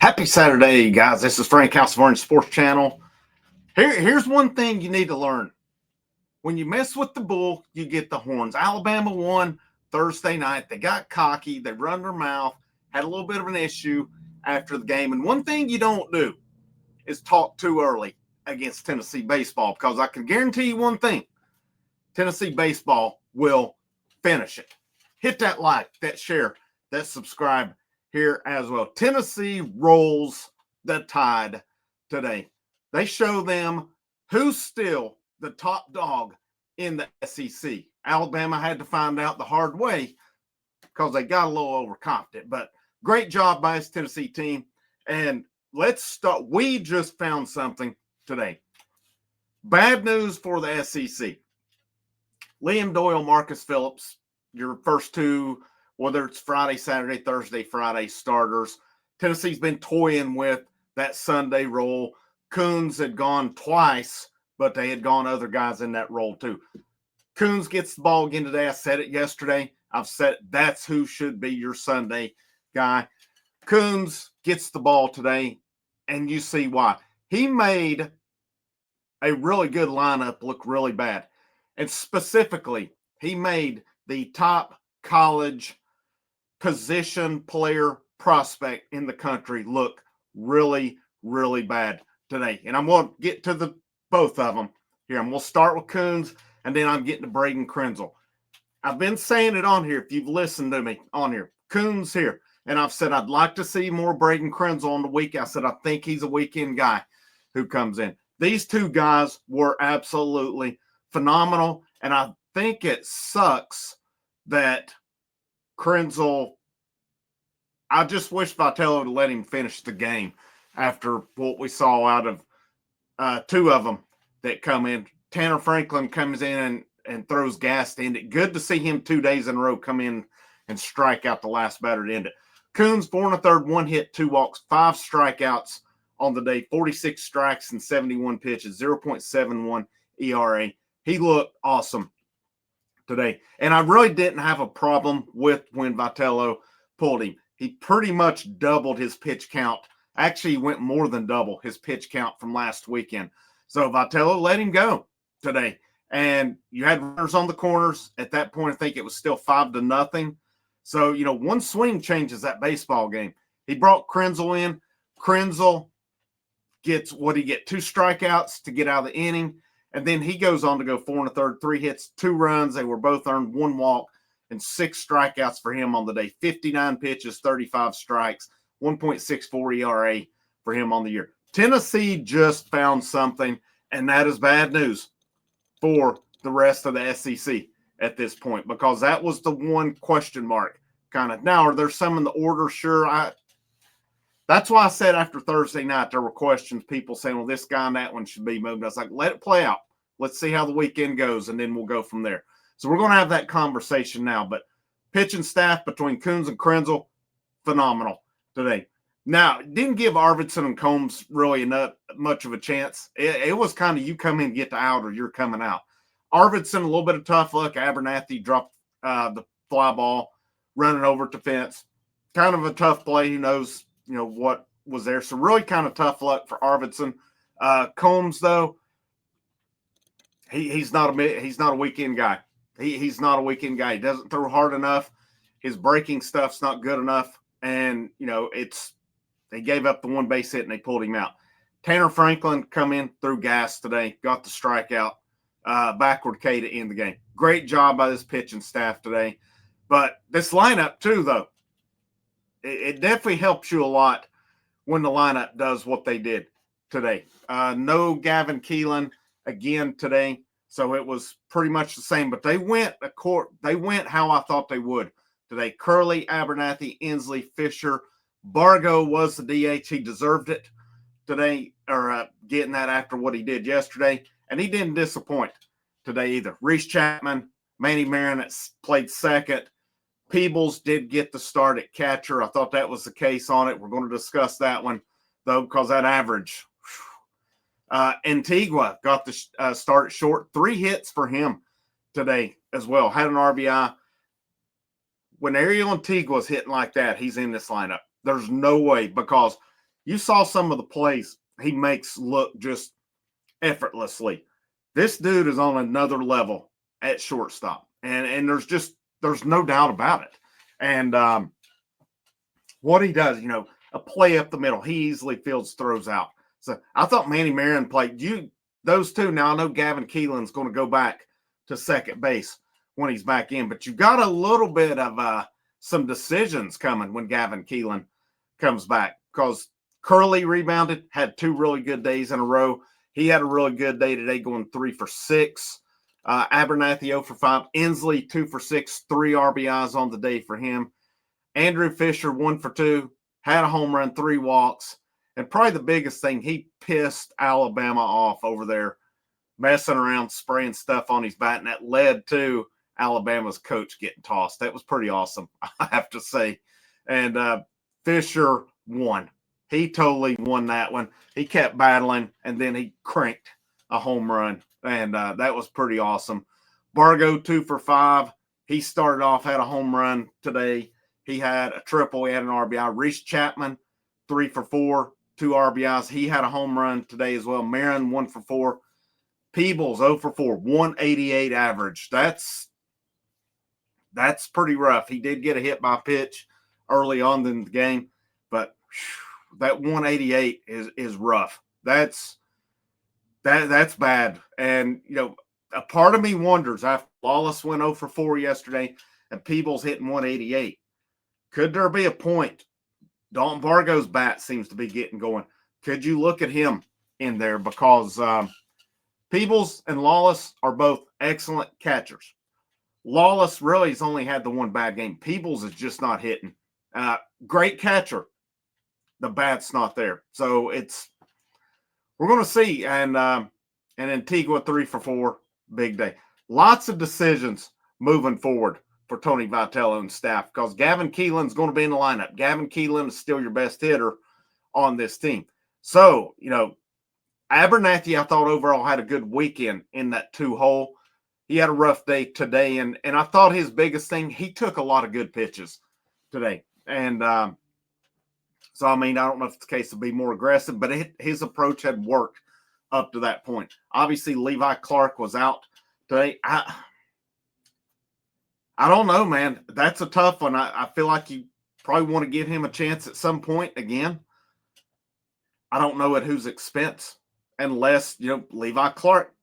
Happy Saturday, guys. This is Frank House of Orange Sports Channel. Here's one thing you need to learn. When you mess with the bull, you get the horns. Alabama won Thursday night. They got cocky. They run their mouth, had a little bit of an issue after the game. And one thing you don't do is talk too early against Tennessee baseball, because I can guarantee you one thing. Tennessee baseball will finish it. Hit that like, that share, that subscribe here as well. Tennessee rolls the Tide today. They show them who's still the top dog in the SEC. Alabama had to find out the hard way because they got a little overconfident. But great job by this Tennessee team. And let's start. We just found something today. Bad news for the SEC. Liam Doyle, Marcus Phillips, your first two, whether it's Friday, Saturday, Thursday, Friday starters. Tennessee's been toying with that Sunday role. Kuhns had gone twice, but they had gone other guys in that role too. Kuhns gets the ball again today. I said it yesterday. I've said that's who should be your Sunday guy. Kuhns gets the ball today, and you see why. He made a really good lineup look really bad. And specifically, he made the top college position player prospect in the country look really, really bad today. And I'm going to get to the both of them here. I'm going to start with Kuhns, and then I'm getting to Kuhns Krenzel. I've been saying it on here, if you've listened to me on here. Kuhns here. And I've said I'd like to see more Kuhns Krenzel on the week. I said I think he's a weekend guy who comes in. These two guys were absolutely phenomenal, and I think it sucks that Krenzel, I just wish Vitello would let him finish the game after what we saw out of two of them that come in. Tanner Franklin comes in and throws gas to end it. Good to see him 2 days in a row come in and strike out the last batter to end it. Kuhns, 4 1/3, 1 hit, 2 walks, 5 strikeouts on the day, 46 strikes and 71 pitches, 0.71 ERA. He looked awesome today. And I really didn't have a problem with when Vitello pulled him. He pretty much doubled his pitch count. Actually, he went more than double his pitch count from last weekend. So Vitello let him go today. And you had runners on the corners. At that point, I think it was still 5-0. So, one swing changes that baseball game. He brought Krenzel in. Krenzel gets, 2 strikeouts to get out of the inning. And then he goes on to go 4 1/3, 3 hits, 2 runs. They were both earned, 1 walk, and 6 strikeouts for him on the day. 59 pitches, 35 strikes, 1.64 ERA for him on the year. Tennessee just found something, and that is bad news for the rest of the SEC at this point, because that was the one question mark kind of. Now, are there some in the order? Sure. That's why I said after Thursday night, there were questions, people saying, well, this guy and that one should be moved. I was like, let it play out. Let's see how the weekend goes, and then we'll go from there. So we're going to have that conversation now. But pitching staff between Kuhns and Krenzel, phenomenal today. Now, it didn't give Arvidsson and Combs really much of a chance. It was kind of you come in, get the out, or you're coming out. Arvidsson, a little bit of tough luck. Abernathy dropped the fly ball, running over to fence. Kind of a tough play. Who knows, what was there. So really kind of tough luck for Arvidsson. Combs, though, he's not a weekend guy. He's not a weekend guy. He doesn't throw hard enough. His breaking stuff's not good enough. And, they gave up the 1 base hit and they pulled him out. Tanner Franklin come in, threw gas today, got the strikeout, backward K to end the game. Great job by this pitching staff today. But this lineup, too, though, it definitely helps you a lot when the lineup does what they did today. No Gavin Keelan again today, so it was pretty much the same. But they went how I thought they would today. Curley, Abernathy, Inslee, Fisher. Bargo was the DH. He deserved it today, or getting that after what he did yesterday. And he didn't disappoint today either. Reese Chapman, Manny Marin played second. Peebles did get the start at catcher. I thought that was the case on it. We're going to discuss that one, though, because that average. Antigua got the start at short. 3 hits for him today as well. Had an RBI. When Ariel Antigua's hitting like that, he's in this lineup. There's no way, because you saw some of the plays he makes look just effortlessly. This dude is on another level at shortstop, and there's no doubt about it. And what he does, a play up the middle, he easily fields throws out. So I thought Manny Marion played those two. Now I know Gavin Keelan's going to go back to second base when he's back in, but you've got a little bit of some decisions coming when Gavin Keelan comes back, because Curley rebounded, had 2 really good days in a row. He had a really good day today, going 3 for 6. Abernathy 0 for 5. Inslee 2 for 6, 3 RBIs on the day for him. Andrew Fisher 1 for 2, had a home run, 3 walks. And probably the biggest thing, he pissed Alabama off over there, messing around, spraying stuff on his bat, and that led to Alabama's coach getting tossed. That was pretty awesome, I have to say. And Fisher won. He totally won that one. He kept battling, and then he cranked a home run, and that was pretty awesome. Bargo 2 for 5. He started off, had a home run today. He had a triple. He had an RBI. Reese Chapman 3 for 4, 2 RBIs. He had a home run today as well. Marin 1 for 4. Peebles 0 for 4, 188 average. That's pretty rough. He did get a hit by pitch early on in the game, but that 188 is rough. That's bad. And a part of me wonders, after Lawless went 0 for 4 yesterday and Peebles hitting 188, could there be a point? Dalton Bargo's bat seems to be getting going. Could you look at him in there? Because Peebles and Lawless are both excellent catchers. Lawless really has only had the one bad game. Peebles is just not hitting. Great catcher. The bat's not there. So we're going to see. And Antigua 3 for 4, big day. Lots of decisions moving forward for Tony Vitello and staff, because Gavin Keelan's going to be in the lineup. Gavin Keelan is still your best hitter on this team. So, Abernathy, I thought overall had a good weekend in that 2-hole. He had a rough day today, and I thought his biggest thing, he took a lot of good pitches today. And so, I don't know if it's the case to be more aggressive, but his approach had worked up to that point. Obviously, Levi Clark was out today. I don't know, man. That's a tough one. I feel like you probably want to give him a chance at some point again. I don't know at whose expense, unless, Levi Clark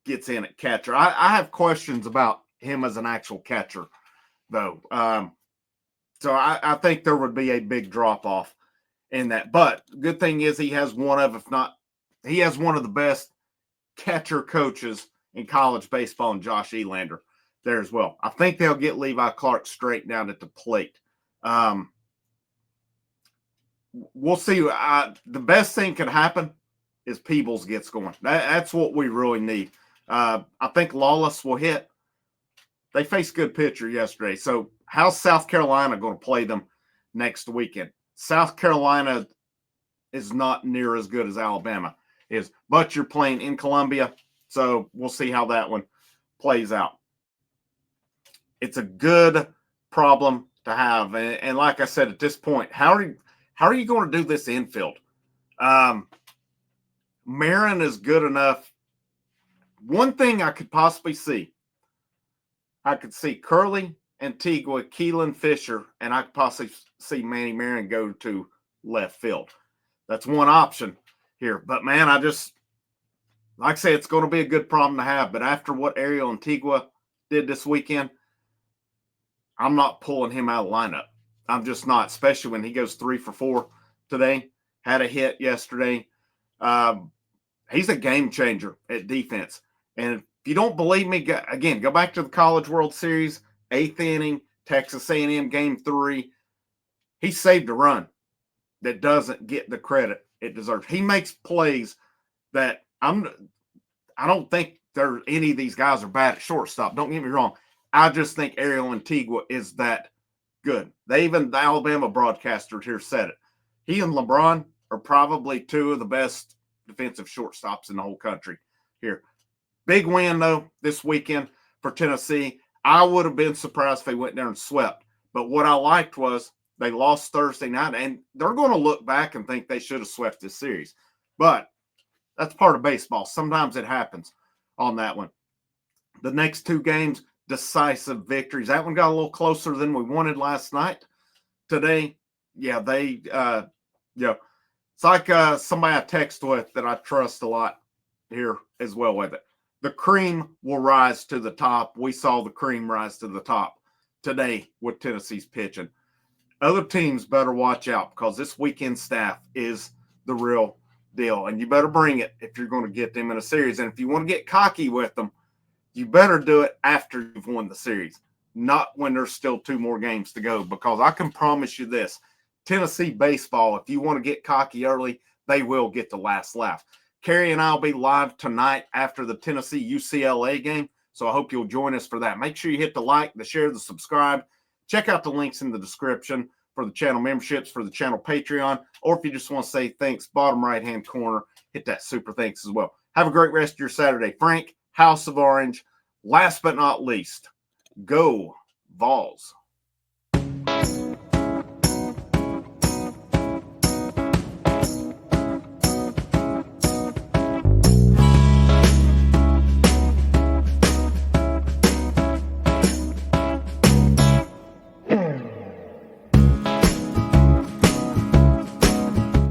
gets in at catcher. I have questions about him as an actual catcher, though. So I think there would be a big drop-off in that. But the good thing is he has one of the best catcher coaches in college baseball, and Josh Elander there as well. I think they'll get Levi Clark straight down at the plate. We'll see. The best thing could happen is Peebles gets going. That's what we really need. I think Lawless will hit. They faced good pitcher yesterday. So how's South Carolina going to play them next weekend? South Carolina is not near as good as Alabama is, but you're playing in Columbia. So we'll see how that one plays out. It's a good problem to have. And like I said, at this point, how are you going to do this infield? Marin is good enough. One thing I could possibly see, I could see Curley, Antigua, Keelan, Fisher, and I could possibly see Manny Marin go to left field. That's one option here. But, man, like I say, it's going to be a good problem to have. But after what Ariel Antigua did this weekend, I'm not pulling him out of the lineup. I'm just not, especially when he goes 3 for 4 today. Had a hit yesterday. He's a game changer at defense. And if you don't believe me, again, go back to the College World Series, 8th inning, Texas A&M Game 3. He saved a run that doesn't get the credit it deserves. He makes plays that I don't think any of these guys are bad at shortstop. Don't get me wrong. I just think Ariel Antigua is that good. The Alabama broadcasters here said it. He and LeBron are probably 2 of the best defensive shortstops in the whole country here. Big win, though, this weekend for Tennessee. I would have been surprised if they went there and swept. But what I liked was They lost Thursday night, and they're going to look back and think they should have swept this series. But that's part of baseball. Sometimes it happens on that one. The next two games, decisive victories. That one got a little closer than we wanted last night. Today, yeah, it's like somebody I text with that I trust a lot here as well with it. The cream will rise to the top. We saw the cream rise to the top today with Tennessee's pitching. Other teams better watch out because this weekend staff is the real deal. And you better bring it if you're going to get them in a series. And if you want to get cocky with them, you better do it after you've won the series, not when there's still 2 more games to go. Because I can promise you this, Tennessee baseball, if you want to get cocky early, they will get the last laugh. Carrie and I will be live tonight after the Tennessee-UCLA game, so I hope you'll join us for that. Make sure you hit the like, the share, the subscribe. Check out the links in the description for the channel memberships, for the channel Patreon, or if you just want to say thanks, bottom right-hand corner, hit that super thanks as well. Have a great rest of your Saturday. Frank, House of Orange. Last but not least, go Vols.